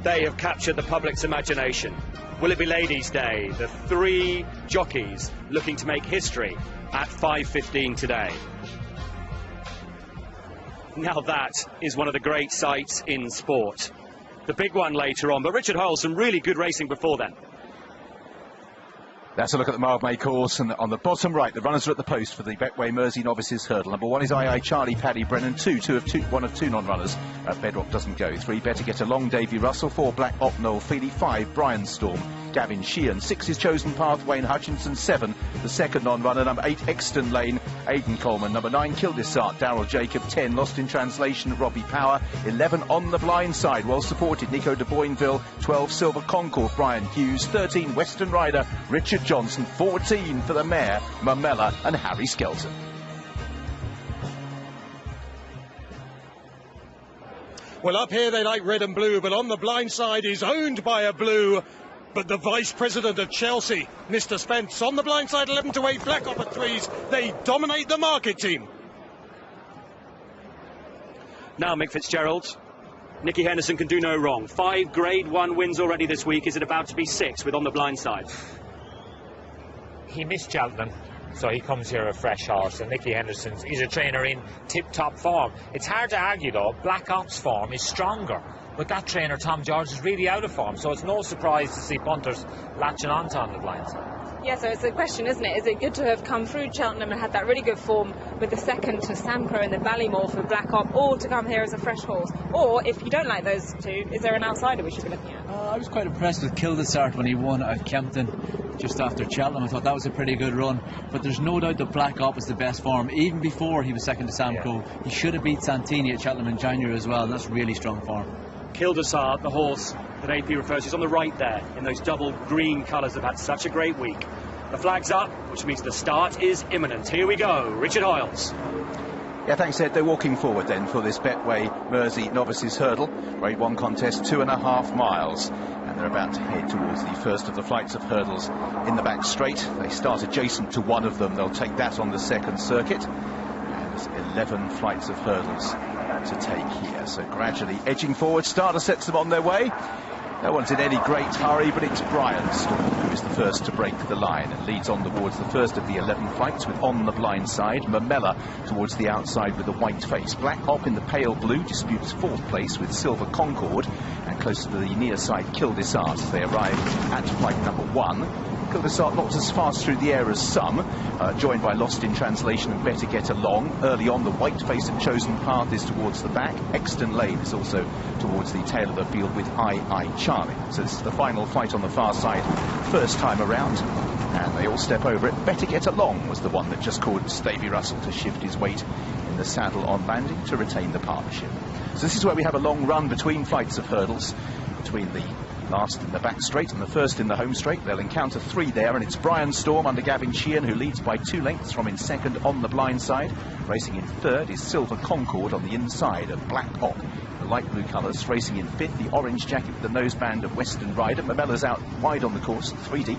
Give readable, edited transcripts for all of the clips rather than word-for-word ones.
they have captured the public's imagination. Will it be Ladies' Day? The three jockeys looking to make history at 5:15 today. Now that is one of the great sights in sport. The big one later on, but Richard Hoyle, some really good racing before then. That's a look at the Mildmay course, and on the bottom right, the runners are at the post for the Betway Mersey Novices hurdle. Number 1 is II Charlie, Paddy Brennan. One of two non-runners. Bedrock doesn't go. 3, Better Get Along, Davy Russell. 4, Black Op, Noel Feely. 5, Brian Storm, Gavin Sheehan. 6 is Chosen Path, Wayne Hutchinson. 7, the second non-runner. Number 8, Exton Lane, Aidan Coleman. Number 9, Kildesart, Darryl Jacob. 10, Lost in Translation, Robbie Power. 11, On the Blind Side, well supported, Nico de Boinville. 12, Silver Concord, Brian Hughes. 13, Western Rider, Richard Johnson. 14 for the mare, Mamela and Harry Skelton. Well, up here they like red and blue, but On the Blind Side is owned by a blue. But the vice president of Chelsea, Mr. Spence, On the Blind Side 11 to 8, Black Op at 3s. They dominate the market team. Now Mick Fitzgerald. Nicky Henderson can do no wrong. 5 Grade 1 wins already this week. Is it about to be 6 with On the Blind Side? He missed Cheltenham, so he comes here a fresh horse, and Nicky Henderson's, he's a trainer in tip-top form. It's hard to argue though, Black Op's form is stronger, but that trainer Tom George is really out of form, so it's no surprise to see punters latching on to On the Blind Side. Yeah, so it's a question, isn't it? Is it good to have come through Cheltenham and had that really good form with the second to Samcro in the Ballymore for Black Op, or to come here as a fresh horse? Or, if you don't like those two, is there an outsider we should be looking at? I was quite impressed with Kildesart when he won at Kempton just after Cheltenham. I thought that was a pretty good run, but there's no doubt that Black Op is the best form. Even before he was second to Samcro, he should have beat Santini at Cheltenham in January as well, and that's really strong form. Kildesart, the horse that AP refers to, is on the right there in those double green colours. Have had such a great week. The flag's up, which means the start is imminent. Here we go, Richard Hoyles. Yeah, thanks, Ed. They're walking forward then for this Betway Mersey Novices hurdle. Grade 1 contest, 2.5 miles. And they're about to head towards the first of the flights of hurdles in the back straight. They start adjacent to one of them. They'll take that on the second circuit. And there's 11 flights of hurdles to take here. So gradually edging forward, starter sets them on their way. No one's in any great hurry, but it's Brian Storm who is the first to break the line and leads on towards the first of the 11 flights with On the Blind Side. Mamela towards the outside with a white face. Black Op in the pale blue disputes 4th place with Silver Concord, and closer to the near side Kildesart as they arrive at flight number 1. Kildesart not as fast through the air as some, joined by Lost in Translation and Better Get Along. Early on, the white face and Chosen Path is towards the back. Exton Lane is also towards the tail of the field with II Charlie. So this is the final flight on the far side, first time around, and they all step over it. Better Get Along was the one that just caused Davy Russell to shift his weight in the saddle on landing to retain the partnership. So this is where we have a long run between flights of hurdles, between the last in the back straight and the first in the home straight. They'll encounter 3 there, and it's Brian Storm under Gavin Sheehan, who leads by 2 lengths from in second On the Blind Side. Racing in third is Silver Concord on the inside of Black Op, the light blue colours. Racing in fifth, the orange jacket with the noseband of Western Rider. Mamela's out wide on the course, 3 deep.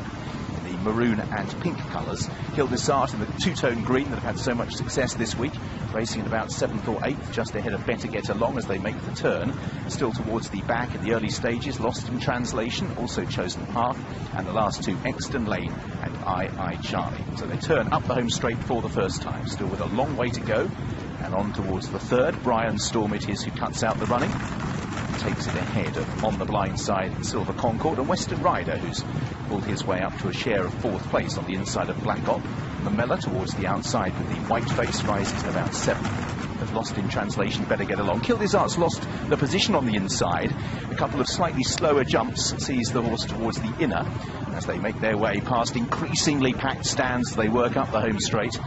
The maroon and pink colours. Kildesart in the two-tone green that have had so much success this week, racing at about 7th or 8th, just ahead of Better Get Along as they make the turn. Still towards the back in the early stages, Lost in Translation, also Chosen Path, and the last 2, Exton Lane and II Charlie. So they turn up the home straight for the first time, still with a long way to go, and on towards the third. Brian Storm it is who cuts out the running, takes it ahead of On the Blind Side, Silver Concord, and Western Rider, who's pulled his way up to a share of 4th place on the inside of Black Op. Mamela towards the outside with the white face, rises to about 7th. But Lost in Translation, Better Get Along. Kildesart's lost the position on the inside. A couple of slightly slower jumps sees the horse towards the inner as they make their way past increasingly packed stands. They work up the home straight.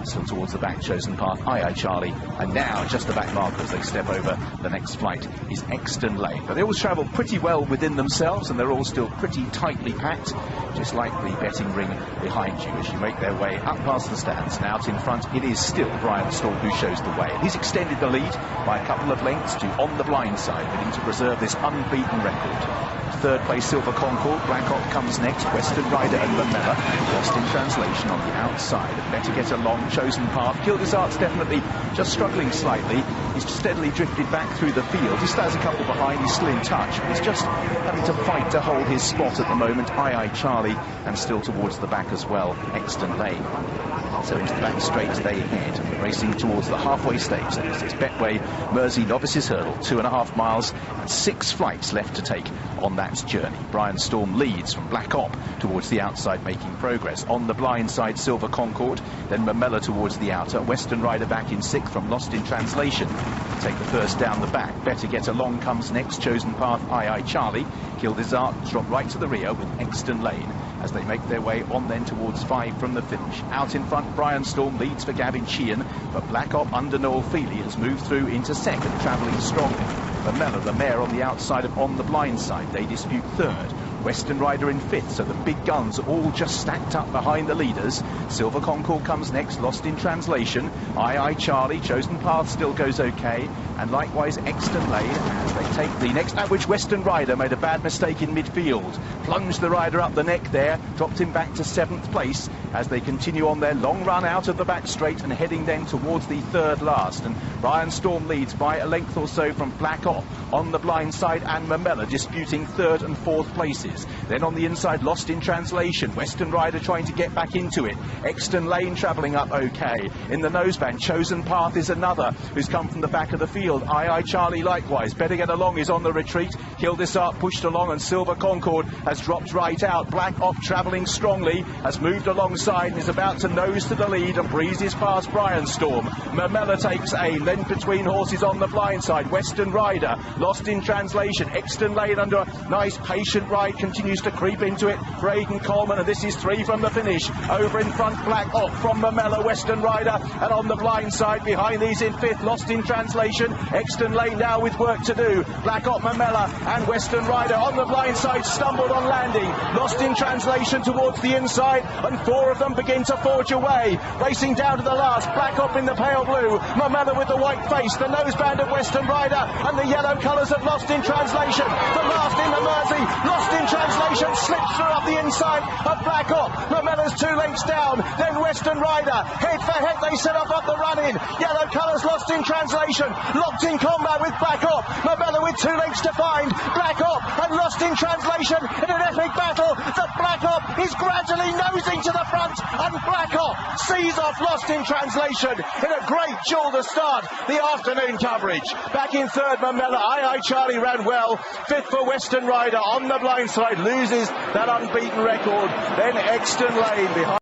Still towards the back, Chosen Path, II Charlie, and now just the back marker as they step over the next flight is Exton Lane. But they all travel pretty well within themselves, and they're all still pretty tightly packed, just like the betting ring behind you as you make their way up past the stands. And out in front, it is still Brian Storm who shows the way. And he's extended the lead by a couple of lengths to On the Blind Side, bidding to preserve this unbeaten record. 3rd place, Silver Concord. Black Op comes next. Western Rider and Mamela. Lost in Translation on the outside. Better Get Along, Chosen Path. Kildesart's definitely just struggling slightly. He's steadily drifted back through the field. He still has a couple behind. He's still in touch. He's just having to fight to hold his spot at the moment. Aye Charlie, and still towards the back as well, Exton Lane. So into the back straight they head, racing towards the halfway stage. This is Betway Mersey Novices Hurdle, 2.5 miles and 6 flights left to take on that journey. Brian Storm leads from Black Op towards the outside, making progress. On the blind side, Silver Concord, then Mamella towards the outer. Western Rider back in 6th from Lost in Translation. Take the first down the back. Better Get Along comes next. Chosen Path, Aye Charlie. Kildizart drop right to the rear with Exton Lane as they make their way on then towards 5 from the finish. Out in front, Brian Storm leads for Gavin Sheehan, but Black Op under Noel Feely has moved through into 2nd, travelling strongly. Mamella, the mare, on the outside of On the Blind Side. They dispute 3rd. Western Rider in 5th, so the big guns are all just stacked up behind the leaders. Silver Concord comes next, Lost in Translation. Aye Charlie, Chosen Path still goes okay, and likewise Exton Lane as they take the next lap, which Western Rider made a bad mistake in midfield. Plunged the rider up the neck there, dropped him back to 7th place as they continue on their long run out of the back straight and heading then towards the 3rd last. And Brian Storm leads by a length or so from Black Op, On the Blind Side and Mamella disputing 3rd and 4th places. Then on the inside, Lost in Translation. Western Rider trying to get back into it. Exton Lane travelling up okay. In the noseband, Chosen Path is another who's come from the back of the field. Aye Charlie likewise. Better Get Along is on the retreat. Kildizart pushed along and Silver Concord has dropped right out. Black Op travelling strongly, has moved alongside and is about to nose to the lead and breezes past Brian Storm. Mamella takes aim, then between horses On the Blind Side. Western Rider, Lost in Translation. Exton Lane under a nice patient ride continues to creep into it for Aidan Coleman, and this is 3 from the finish. Over in front, Black Op from Mamella, Western Rider, and On the Blind Side behind these in 5th, Lost in Translation. Exton Lane now with work to do. Black Op, Mamella and Western Rider. On the Blind Side stumbled on landing. Lost in Translation towards the inside, and 4 of them begin to forge away. Racing down to the last, Black Op in the pale blue, Mamella with the white face, the noseband of Western Rider, and the yellow colours of Lost in Translation. The last in the Mersey, Lost in Translation slips through up the inside of Black Op. Mamella's 2 lengths down, then Western Rider. Head for head they set up the run-in. Yellow colours Lost in Translation, locked in combat with Black Op. Mamella with 2 lengths to find. Black Op and Lost in Translation in an epic battle. The Black Op is gradually nosing to the front, and Black Op sees off Lost in Translation in a great duel to start the afternoon coverage. Back in 3rd, Mamella. Aye Charlie ran well. 5th for Western Rider. On the Blind Side loses that unbeaten record. Then Exton Lane behind.